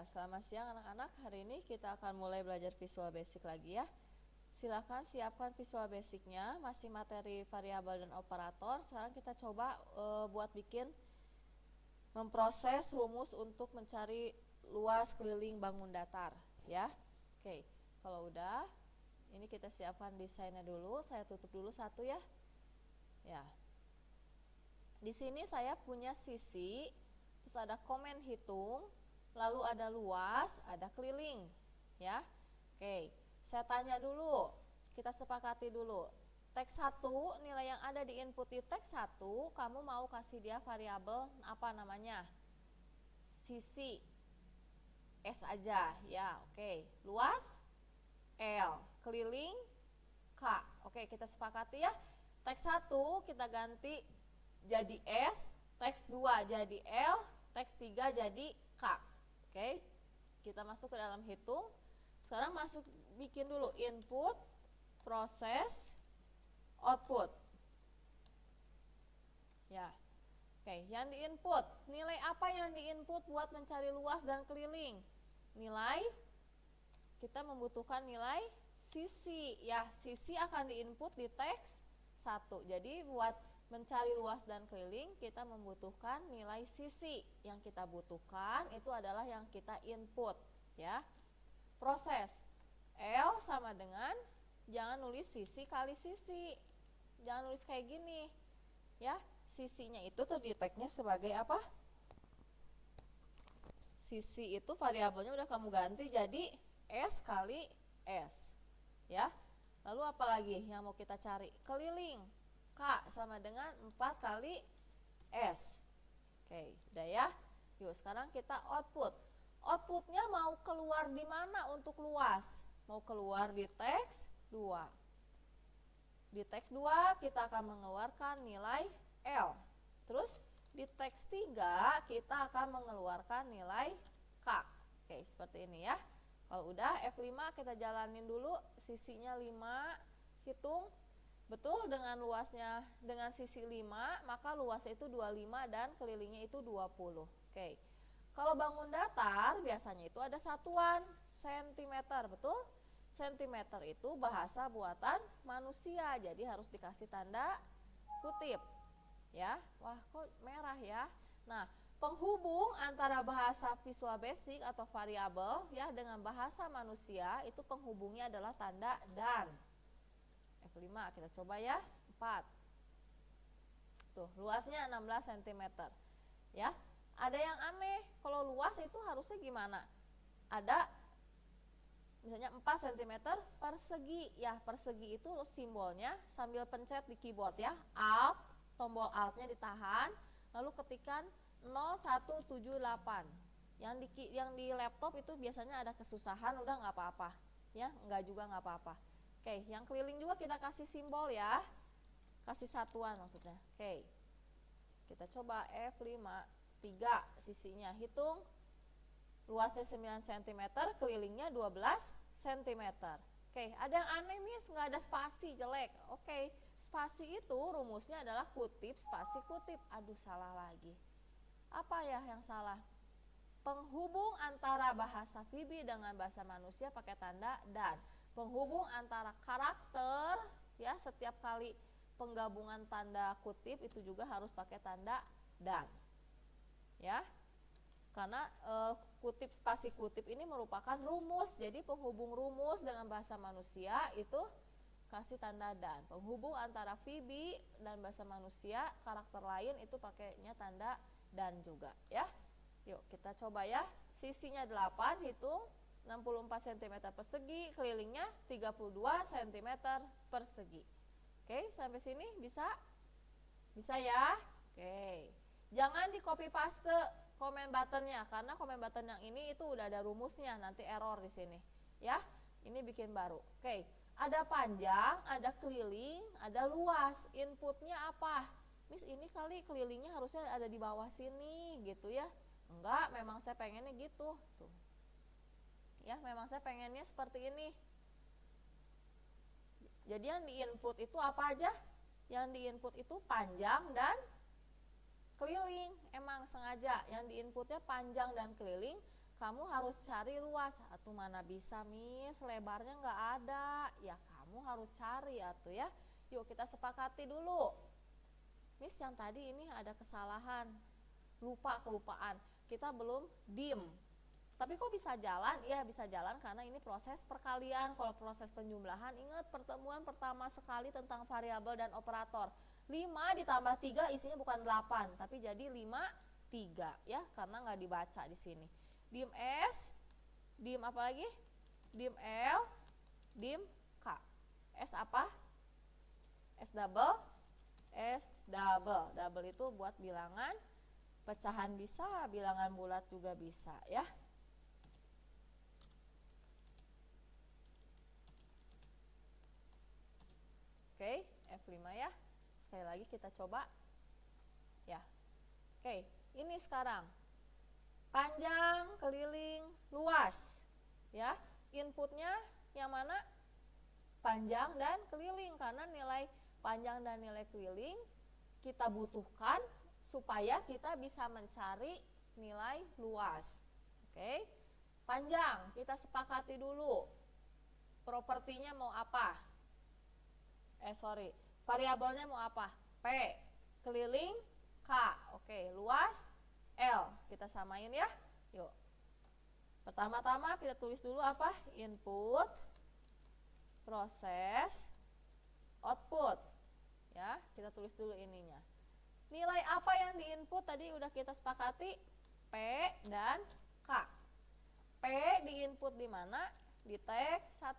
Ya, selamat siang anak-anak. Hari ini kita akan mulai belajar Visual Basic lagi ya. Silakan siapkan Visual Basicnya, masih materi variabel dan operator. Sekarang kita coba buat bikin memproses rumus untuk mencari luas keliling bangun datar ya. Oke, kalau udah, ini kita siapkan desainnya dulu. Saya tutup dulu satu ya. Ya. Di sini saya punya sisi, terus ada komen hitung, lalu ada luas, ada keliling ya. Oke, saya tanya dulu, kita sepakati dulu. Teks 1, nilai yang ada di input di teks 1, kamu mau kasih dia variabel apa namanya? Sisi S aja ya. Oke, luas L, keliling K. Oke, kita sepakati ya. Teks 1 kita ganti jadi S, teks 2 jadi L, teks 3 jadi K. Oke, kita masuk ke dalam hitung. Sekarang masuk bikin dulu input, proses, output. Ya. Oke, yang diinput, nilai apa yang diinput buat mencari luas dan keliling? Nilai, kita membutuhkan nilai sisi. Ya, sisi akan diinput di teks 1. Jadi buat mencari luas dan keliling, kita membutuhkan nilai sisi. Yang kita butuhkan itu adalah yang kita input ya. Proses L sama dengan, jangan nulis sisi kali sisi, jangan nulis kayak gini ya. Sisinya itu tuh di tagnya sebagai apa? Sisi itu variabelnya udah kamu ganti jadi S kali S ya. Lalu apa lagi yang mau kita cari? Keliling, K sama dengan 4 kali S. Oke, udah ya. Yuk sekarang kita output. Outputnya mau keluar di mana untuk luas? Mau keluar di teks 2. Di teks 2 kita akan mengeluarkan nilai L. Terus di teks 3 kita akan mengeluarkan nilai K. Oke, seperti ini ya. Kalau udah F5 kita jalanin dulu, sisinya 5, hitung. Betul, dengan luasnya, dengan sisi 5, maka luasnya itu 25 dan kelilingnya itu 20. Oke. Kalau bangun datar biasanya itu ada satuan sentimeter, betul? Sentimeter itu bahasa buatan manusia, jadi harus dikasih tanda kutip. Ya. Wah, kok merah ya? Nah, penghubung antara bahasa Visual Basic atau variabel ya dengan bahasa manusia itu penghubungnya adalah tanda dan. F5 kita coba ya. 4. Tuh, luasnya 16 cm. Ya. Ada yang aneh, kalau luas itu harusnya gimana? Ada misalnya 4 cm persegi. Ya, persegi itu simbolnya sambil pencet di keyboard ya. Alt, tombol Alt-nya ditahan, lalu ketikkan 0178. Yang di laptop itu biasanya ada kesusahan, udah nggak apa-apa ya, nggak juga nggak apa-apa. Oke, yang keliling juga kita kasih simbol ya, kasih satuan maksudnya. Oke, kita coba F5, 3 sisinya, hitung. Luasnya 9 cm, kelilingnya 12 cm. Oke, ada yang aneh Miss, nggak ada spasi, jelek. Oke, spasi itu rumusnya adalah kutip, spasi, kutip. Aduh, salah lagi. Apa ya yang salah? Penghubung antara bahasa VB dengan bahasa manusia pakai tanda dan. Penghubung antara karakter, ya setiap kali penggabungan tanda kutip itu juga harus pakai tanda dan. Ya, karena kutip spasi kutip ini merupakan rumus, jadi penghubung rumus dengan bahasa manusia itu kasih tanda dan. Penghubung antara VB dan bahasa manusia karakter lain itu pakainya tanda dan juga ya. Yuk kita coba ya. Sisinya 8, hitung 64 cm persegi, kelilingnya 32 cm persegi. Oke, sampai sini bisa? Bisa ya? Oke. Jangan di copy paste comment buttonnya, karena comment button yang ini itu udah ada rumusnya, nanti error di sini. Ya, ini bikin baru. Oke, ada panjang, ada keliling, ada luas. Inputnya apa? Miss, ini kali kelilingnya harusnya ada di bawah sini gitu ya. Enggak, memang saya pengennya gitu. Tuh. Ya, memang saya pengennya seperti ini. Jadi yang di input itu apa aja? Yang di input itu panjang dan keliling. Emang sengaja yang di inputnya panjang dan keliling kamu harus cari luas. Atuh mana bisa Miss, lebarnya nggak ada. Ya kamu harus cari atuh ya. Yuk kita sepakati dulu. Miss yang tadi ini ada kesalahan, kelupaan. Kita belum dim. Tapi kok bisa jalan? Iya bisa jalan karena ini proses perkalian. Kalau proses penjumlahan, ingat pertemuan pertama sekali tentang variabel dan operator. 5 ditambah 3 isinya bukan 8, tapi jadi 5, 3 ya, karena nggak dibaca di sini. Dim S, dim apa lagi? Dim L, dim K. S apa? S double. S double. Double itu buat bilangan pecahan bisa, bilangan bulat juga bisa ya. Oke, F5 ya. Sekali lagi kita coba. Ya. Oke, ini sekarang. Panjang, keliling, luas. Ya, inputnya yang mana? Panjang dan keliling, karena nilai panjang dan nilai keliling kita butuhkan supaya kita bisa mencari nilai luas. Oke. Panjang, kita sepakati dulu. Propertinya mau apa? Variabelnya mau apa? P. Keliling K. Oke, luas L. Kita samain ya. Yuk. Pertama-tama kita tulis dulu apa? Input, proses, output. Ya, kita tulis dulu ininya. Nilai apa yang diinput tadi udah kita sepakati? P dan K. P diinput di mana? Di teks 1.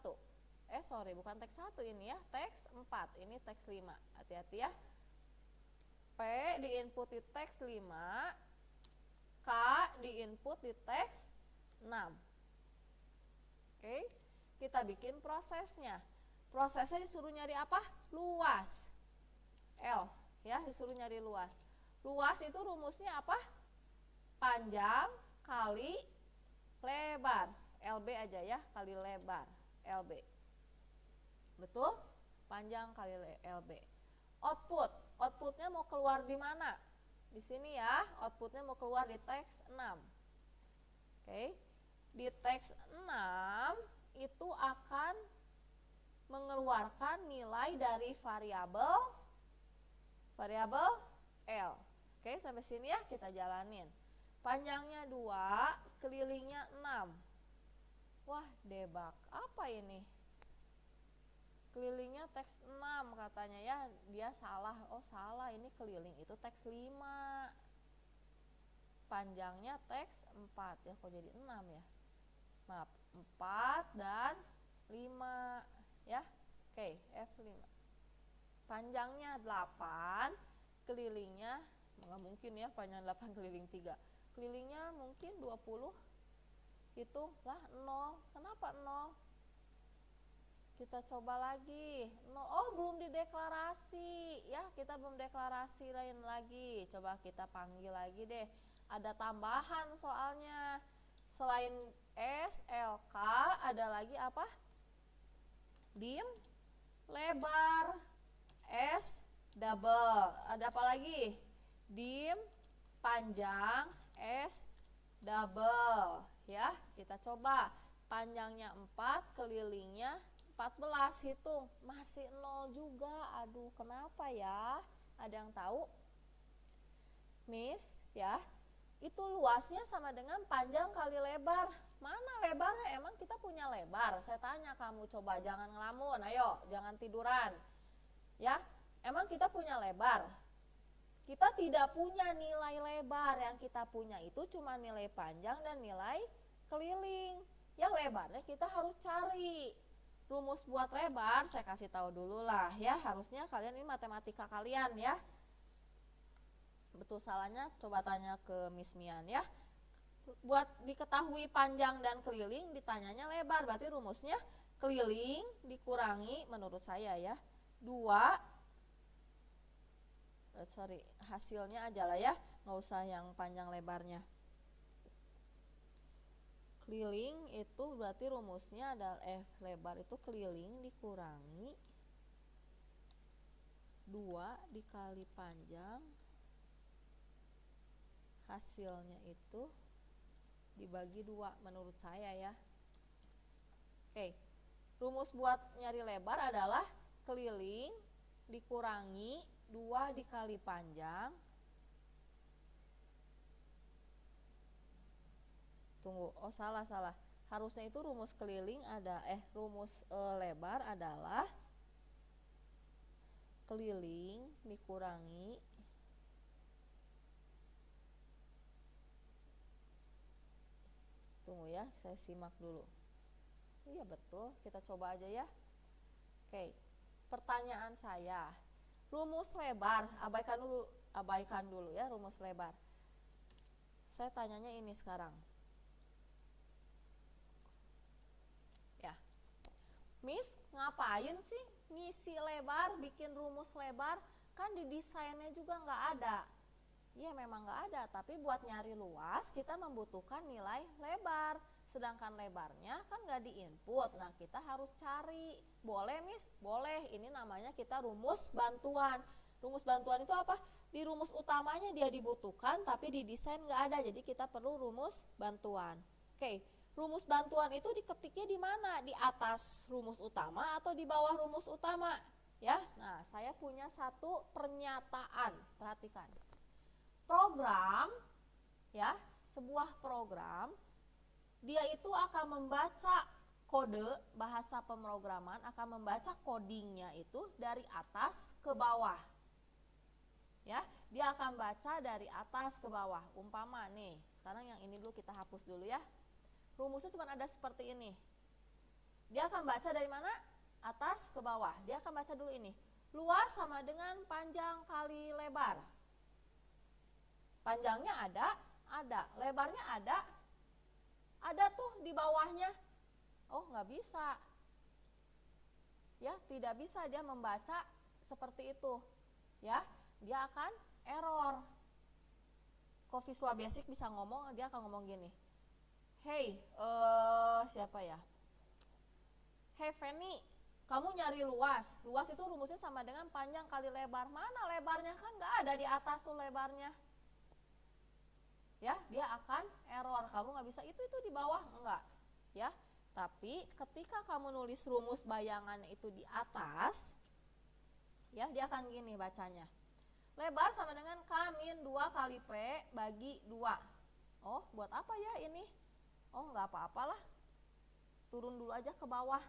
Bukan teks 1 ini ya, teks 4. Ini teks 5. Hati-hati ya. P diinput di teks 5, K diinput di teks 6. Oke, kita bikin prosesnya. Prosesnya disuruh nyari apa? Luas. L ya, disuruh nyari luas. Luas itu rumusnya apa? Panjang kali lebar. LB aja ya, kali lebar. LB. Betul? Panjang kali LB. Output. Outputnya mau keluar di mana? Di sini ya, outputnya mau keluar di teks 6. Oke. Di teks 6 itu akan mengeluarkan nilai dari variabel L. Oke, sampai sini ya kita jalanin. Panjangnya 2, kelilingnya 6. Wah, debak. Apa ini? Kelilingnya teks 6 katanya ya, dia salah. Oh salah, ini keliling itu teks 5. Panjangnya teks 4 ya, kok jadi 6 ya? Maaf, 4 dan 5 ya. Oke, F5. Panjangnya 8, kelilingnya nggak mungkin ya, panjang 8 keliling 3. Kelilingnya mungkin 20. Hitunglah 0. Kenapa 0? Kita coba lagi. Oh, belum dideklarasi ya, kita belum deklarasi lain lagi. Coba kita panggil lagi deh. Ada tambahan soalnya. Selain S, L, K, ada lagi apa? Dim lebar, S double. Ada apa lagi? Dim panjang, S double. Ya, kita coba. Panjangnya 4, kelilingnya 14, hitung masih 0 juga. Aduh, kenapa ya? Ada yang tahu? Miss, ya. Itu luasnya sama dengan panjang kali lebar. Mana lebarnya? Emang kita punya lebar? Saya tanya kamu, coba jangan ngelamun. Ayo, jangan tiduran. Ya, emang kita punya lebar? Kita tidak punya nilai lebar. Yang kita punya itu cuma nilai panjang dan nilai keliling. Ya, lebarnya kita harus cari. Rumus buat lebar saya kasih tahu dulu lah ya, harusnya kalian ini matematika kalian ya. Betul salahnya coba tanya ke Miss Mian ya. Buat diketahui panjang dan keliling ditanyanya lebar, berarti rumusnya keliling dikurangi menurut saya ya 2, hasilnya aja lah ya, nggak usah yang panjang lebarnya. Keliling itu berarti rumusnya adalah lebar itu keliling dikurangi 2 dikali panjang, hasilnya itu dibagi 2 menurut saya ya. Oke, rumus buat nyari lebar adalah keliling dikurangi 2 dikali panjang. Tunggu, oh salah. Harusnya itu rumus keliling rumus lebar adalah keliling dikurangi tunggu ya, saya simak dulu. Iya betul, kita coba aja ya. Oke, pertanyaan saya, rumus lebar, abaikan dulu ya rumus lebar. Saya tanyanya ini sekarang. Ya, Miss ngapain sih ngisi lebar, bikin rumus lebar? Kan di desainnya juga nggak ada. Iya memang nggak ada, tapi buat nyari luas kita membutuhkan nilai lebar. Sedangkan lebarnya kan nggak diinput, nah kita harus cari. Boleh Miss? Boleh, ini namanya kita rumus bantuan. Rumus bantuan itu apa? Di rumus utamanya dia dibutuhkan, tapi di desain nggak ada, jadi kita perlu rumus bantuan. Oke, rumus bantuan itu diketiknya di mana? Di atas rumus utama atau di bawah rumus utama? Ya, nah saya punya satu pernyataan, perhatikan. Program, ya, sebuah program, dia itu akan membaca kode bahasa pemrograman, akan membaca codingnya itu dari atas ke bawah. Ya, dia akan baca dari atas ke bawah. Umpama nih, sekarang yang ini dulu kita hapus dulu ya. Rumusnya cuma ada seperti ini. Dia akan baca dari mana? Atas ke bawah. Dia akan baca dulu ini. Luas sama dengan panjang kali lebar. Panjangnya ada. Lebarnya ada tuh di bawahnya. Oh, nggak bisa. Ya, tidak bisa dia membaca seperti itu. Ya, dia akan error. Kok Visual Basic bisa ngomong, dia akan ngomong gini. Hey, siapa ya? Hey Feni, kamu nyari luas. Luas itu rumusnya sama dengan panjang kali lebar. Mana lebarnya? Kan nggak ada di atas tuh lebarnya. Ya, dia akan error. Kamu nggak bisa itu di bawah, enggak. Ya, tapi ketika kamu nulis rumus bayangan itu di atas, ya dia akan gini bacanya. Lebar sama dengan K min 2 kali P bagi 2. Oh, buat apa ya ini? Oh, nggak apa-apalah. Turun dulu aja ke bawah.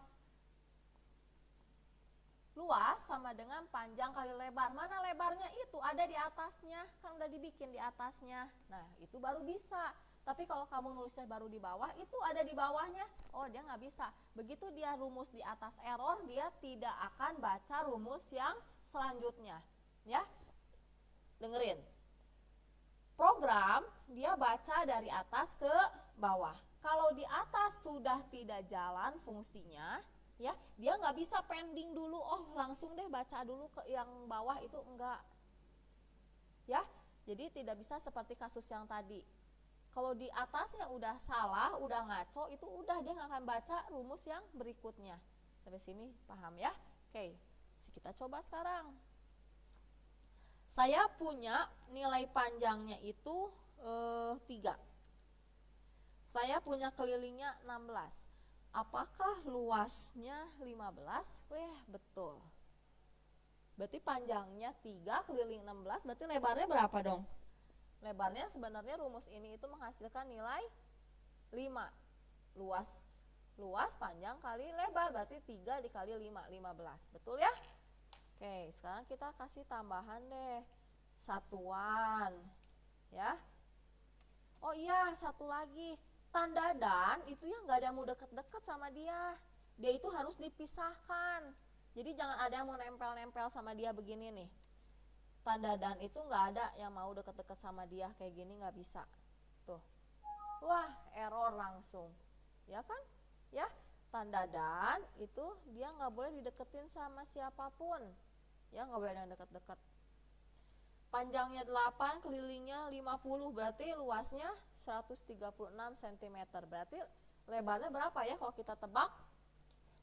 Luas sama dengan panjang kali lebar. Mana lebarnya itu? Ada di atasnya. Kan udah dibikin di atasnya. Nah, itu baru bisa. Tapi kalau kamu nulisnya baru di bawah, itu ada di bawahnya. Oh, dia nggak bisa. Begitu dia rumus di atas error, dia tidak akan baca rumus yang selanjutnya. Ya, dengerin. Program, dia baca dari atas ke bawah. Kalau di atas sudah tidak jalan fungsinya, ya dia nggak bisa pending dulu, oh langsung deh baca dulu ke yang bawah, itu enggak. Ya, jadi tidak bisa seperti kasus yang tadi. Kalau di atasnya udah salah, udah ngaco, itu udah dia nggak akan baca rumus yang berikutnya. Sampai sini paham ya? Oke, kita coba sekarang. Saya punya nilai panjangnya itu 3. Saya punya kelilingnya 16. Apakah luasnya 15? Weh, betul. Berarti panjangnya 3, keliling 16, berarti lebarnya berapa dong? Lebarnya sebenarnya rumus ini itu menghasilkan nilai 5. Luas panjang kali lebar, berarti 3 dikali 5, 15. Betul ya? Oke, sekarang kita kasih tambahan deh. Satuan. Ya. Oh iya, satu lagi. Tanda dan itu yang nggak ada yang mau deket-deket sama dia. Dia itu harus dipisahkan. Jadi jangan ada yang mau nempel-nempel sama dia begini nih. Tanda dan itu nggak ada yang mau deket-deket sama dia kayak gini, nggak bisa. Tuh. Wah, error langsung. Ya kan? Ya, tanda dan itu dia nggak boleh dideketin sama siapapun. Ya, nggak boleh ada yang deket-deket. Panjangnya 8, kelilingnya 50, berarti luasnya 136 cm. Berarti lebarnya berapa ya kalau kita tebak?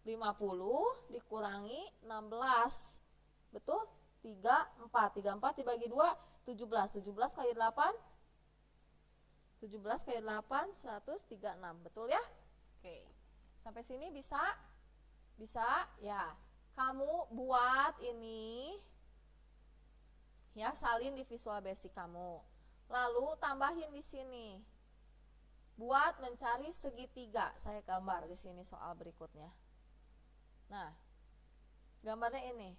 50 dikurangi 16. Betul? 34 dibagi 2, 17. 17 kali 8, 17 kali 8, 136. Betul ya? Oke. Sampai sini bisa? Bisa? Ya. Kamu buat ini, ya, salin di Visual Basic kamu. Lalu tambahin di sini. Buat mencari segitiga. Saya gambar di sini soal berikutnya. Nah, gambarnya ini.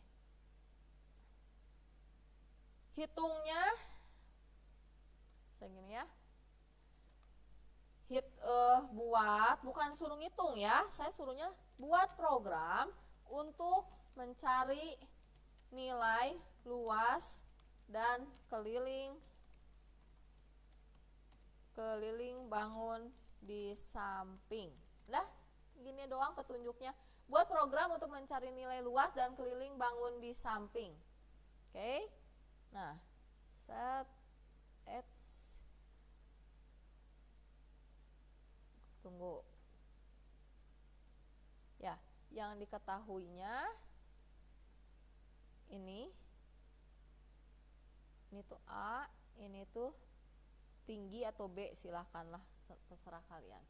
Hitungnya segini ya. Buat, bukan suruh ngitung ya. Saya suruhnya buat program untuk mencari nilai luas dan keliling bangun di samping. Udah, gini doang petunjuknya. Buat program untuk mencari nilai luas dan keliling bangun di samping. Oke. Nah, set tunggu. Ya, yang diketahuinya ini tuh A, ini tuh tinggi atau B, silahkanlah, terserah kalian.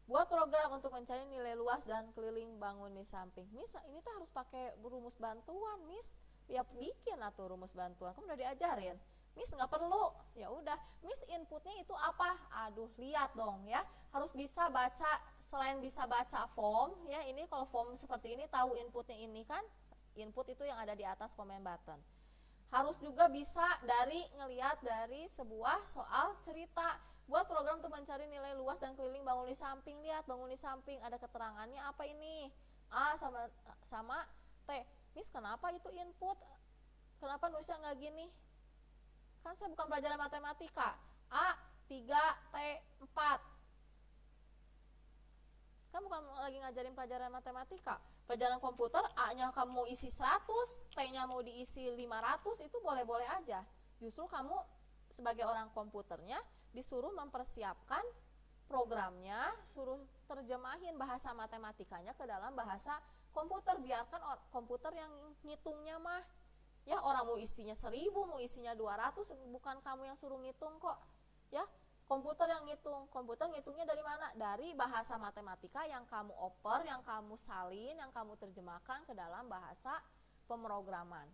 Buat program untuk mencari nilai luas dan keliling bangun di samping. Miss, ini tuh harus pakai rumus bantuan, Miss. Ya bikin atau rumus bantuan, kamu udah diajarin. Miss nggak perlu, ya udah. Miss inputnya itu apa? Aduh, lihat dong ya. Harus bisa baca, selain bisa baca form, ya ini kalau form seperti ini tahu inputnya ini kan? Input itu yang ada di atas comment button. Harus juga bisa ngelihat dari sebuah soal cerita. Buat program untuk mencari nilai luas dan keliling bangun di samping. Lihat bangun di samping ada keterangannya apa ini? A sama T. Miss, kenapa itu input? Kenapa nulisnya nggak gini? Kan saya bukan pelajaran matematika. A 3, T 4. Kan bukan lagi ngajarin pelajaran matematika. Pelajaran komputer, A-nya kamu isi 100, T-nya mau diisi 500, itu boleh-boleh aja. Justru kamu sebagai orang komputernya disuruh mempersiapkan programnya, suruh terjemahin bahasa matematikanya ke dalam bahasa komputer. Biarkan komputer yang ngitungnya mah. Ya, orang mau isinya 1000, mau isinya 200, bukan kamu yang suruh ngitung kok. Ya, komputer yang ngitung. Komputer ngitungnya dari mana? Dari bahasa matematika yang kamu oper, yang kamu salin, yang kamu terjemahkan ke dalam bahasa pemrograman.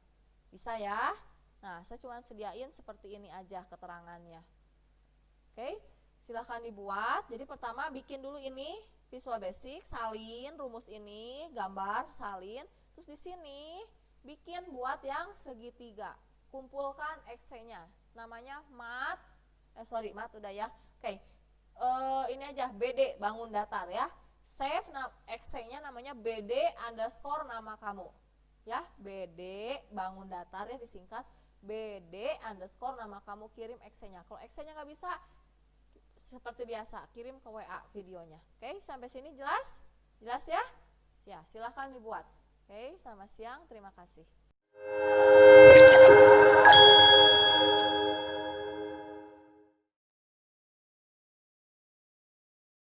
Bisa ya? Nah, saya cuma sediain seperti ini aja keterangannya. Oke, silahkan dibuat. Jadi pertama bikin dulu ini Visual Basic, salin rumus ini, gambar, salin. Terus di sini bikin buat yang segitiga. Kumpulkan exe-nya. Namanya mat udah ya. Oke. Ini aja BD bangun datar ya. Save exe-nya namanya BD underscore nama kamu. Ya, BD bangun datar ya disingkat. BD underscore nama kamu, kirim exe-nya. Kalau exe-nya nggak bisa, seperti biasa kirim ke WA videonya. Oke, sampai sini jelas? Jelas ya? Ya, silahkan dibuat. Oke, selamat siang, terima kasih.